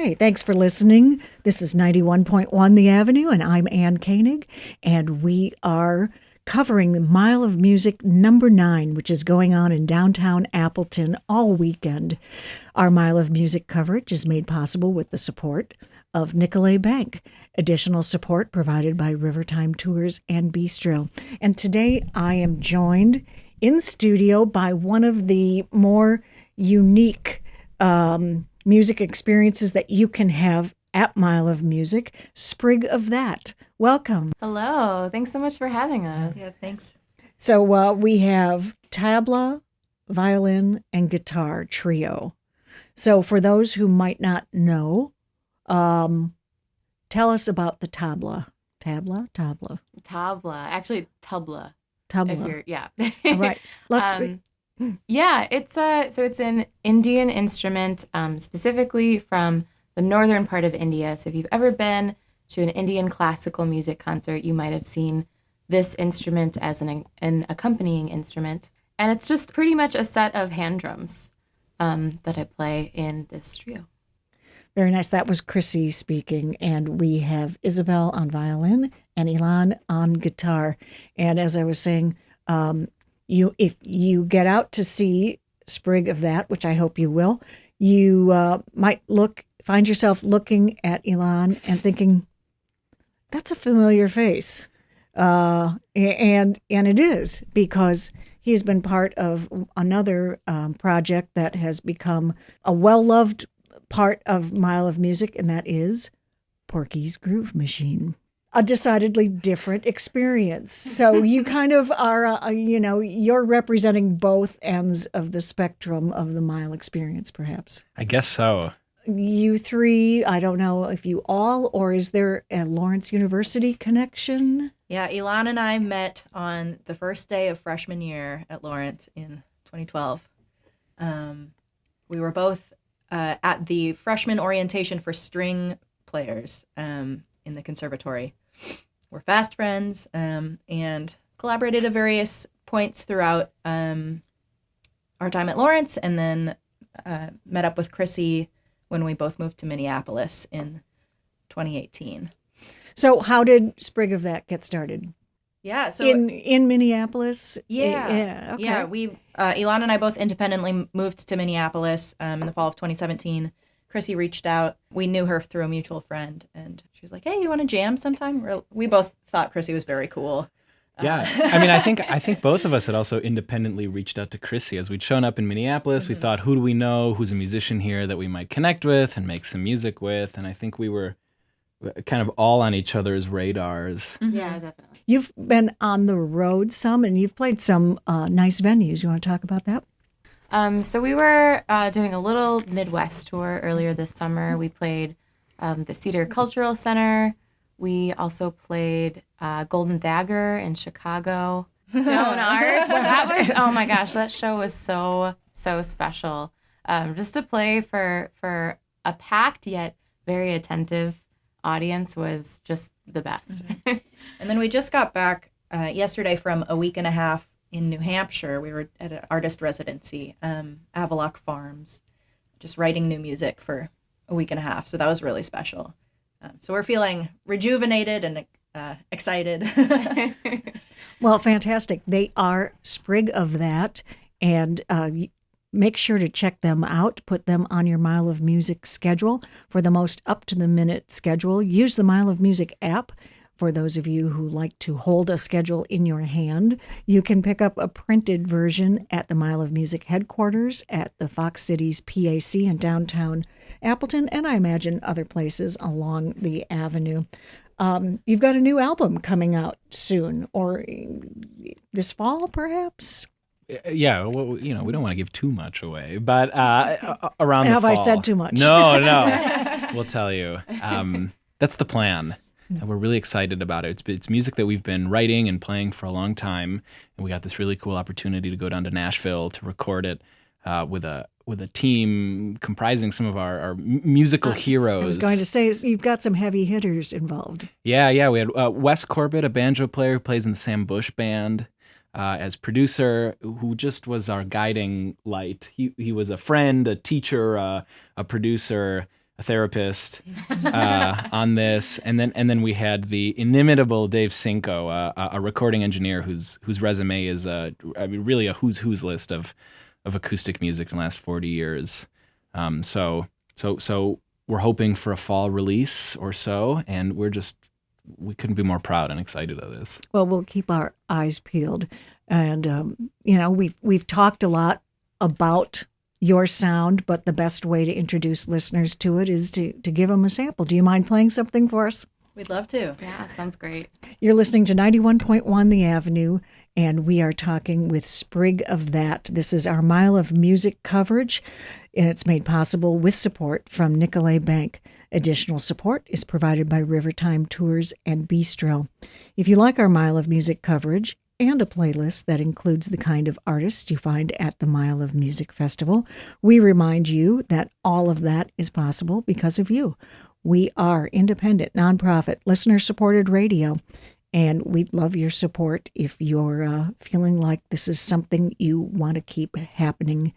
Hey, thanks for listening. This is 91.1 The Avenue, and I'm Ann Koenig, and we are covering the Mile of Music number 9, which is going on in downtown Appleton all weekend. Our Mile of Music coverage is made possible with the support of Nicolet Bank. Additional support provided by Tyme Tours and Bistro. And today I am joined in studio by one of the more unique music experiences that you can have at Mile of Music, Sprig of That. Welcome. Hello. Thanks so much for having us. Yeah, thanks. So we have tabla, violin, and guitar trio. So for those who might not know, tell us about the tabla. Tabla? Actually, tubla. Tabla. Yeah. All right. Let's Yeah, it's an Indian instrument, specifically from the northern part of India. So if you've ever been to an Indian classical music concert, you might have seen this instrument as an accompanying instrument. And it's just pretty much a set of hand drums that I play in this trio. Very nice. That was Chrissy speaking, and we have Isabel on violin and Ilan on guitar. And as I was saying, if you get out to see Sprig of That, which I hope you will, you might find yourself looking at Ilan and thinking, that's a familiar face. And it is, because he has been part of another project that has become a well-loved part of Mile of Music, and that is Porky's Groove Machine. A decidedly different experience. So you kind of are, you're representing both ends of the spectrum of the Mile experience, perhaps. I guess so. You three, I don't know if you all, or is there a Lawrence University connection? Yeah, Ilan and I met on the first day of freshman year at Lawrence in 2012. We were both at the freshman orientation for string players in the conservatory. We're fast friends and collaborated at various points throughout our time at Lawrence, and then met up with Chrissy when we both moved to Minneapolis in 2018. So how did Sprig of That get started? Yeah, so in Minneapolis? Yeah. Okay. Yeah, we Ilan and I both independently moved to Minneapolis in the fall of 2017. Chrissy reached out. We knew her through a mutual friend, and she was like, "Hey, you want to jam sometime?" We both thought Chrissy was very cool. Yeah, I mean, I think both of us had also independently reached out to Chrissy as we'd shown up in Minneapolis. Mm-hmm. We thought, who do we know who's a musician here that we might connect with and make some music with? And I think we were kind of all on each other's radars. Mm-hmm. Yeah, definitely. You've been on the road some, and you've played some nice venues. You want to talk about that? So we were doing a little Midwest tour earlier this summer. We played the Cedar Cultural Center. We also played Golden Dagger in Chicago. Stone Arch. That was, oh my gosh, that show was so special. Just to play for a packed yet very attentive audience was just the best. Mm-hmm. And then we just got back yesterday from a week and a half in New Hampshire. We were at an artist residency, Avalock Farms, just writing new music for a week and a half. So that was really special. So we're feeling rejuvenated and excited. Well, fantastic. They are Sprig of That, and make sure to check them out. Put them on your Mile of Music schedule for the most up-to-the-minute schedule. Use the Mile of Music app. For those of you who like to hold a schedule in your hand, you can pick up a printed version at the Mile of Music headquarters at the Fox Cities PAC in downtown Appleton, and I imagine other places along the avenue. You've got a new album coming out soon, or this fall, perhaps? Yeah, well, we don't want to give too much away, but around the fall. Have I said too much? No. We'll tell you. That's the plan. And we're really excited about it. It's music that we've been writing and playing for a long time, and we got this really cool opportunity to go down to Nashville to record it with a team comprising some of our musical heroes. I was going to say, you've got some heavy hitters involved. Yeah. We had Wes Corbett, a banjo player who plays in the Sam Bush Band, as producer, who just was our guiding light. He was a friend, a teacher, a producer. a therapist on this, and then we had the inimitable Dave Cinco, a recording engineer whose resume is really a who's list of acoustic music in the last 40 years. So we're hoping for a fall release or so, and we couldn't be more proud and excited of this. Well, we'll keep our eyes peeled, and we've talked a lot about your sound, but the best way to introduce listeners to it is to give them a sample. Do you mind playing something for us? We'd love to. Yeah, sounds great. You're listening to 91.1 The Avenue, and we are talking with Sprig of That. This is our Mile of Music coverage, and it's made possible with support from Nicolet Bank. Additional support is provided by Tyme Tours and Bistro. If you like our Mile of Music coverage and a playlist that includes the kind of artists you find at the Mile of Music Festival, we remind you that all of that is possible because of you. We are independent, nonprofit, listener-supported radio, and we'd love your support if you're feeling like this is something you want to keep happening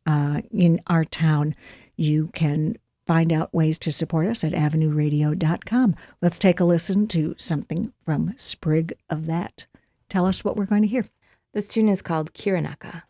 in our town. You can find out ways to support us at avenueradio.com. Let's take a listen to something from Sprig of That. Tell us what we're going to hear. This tune is called Kiranaka.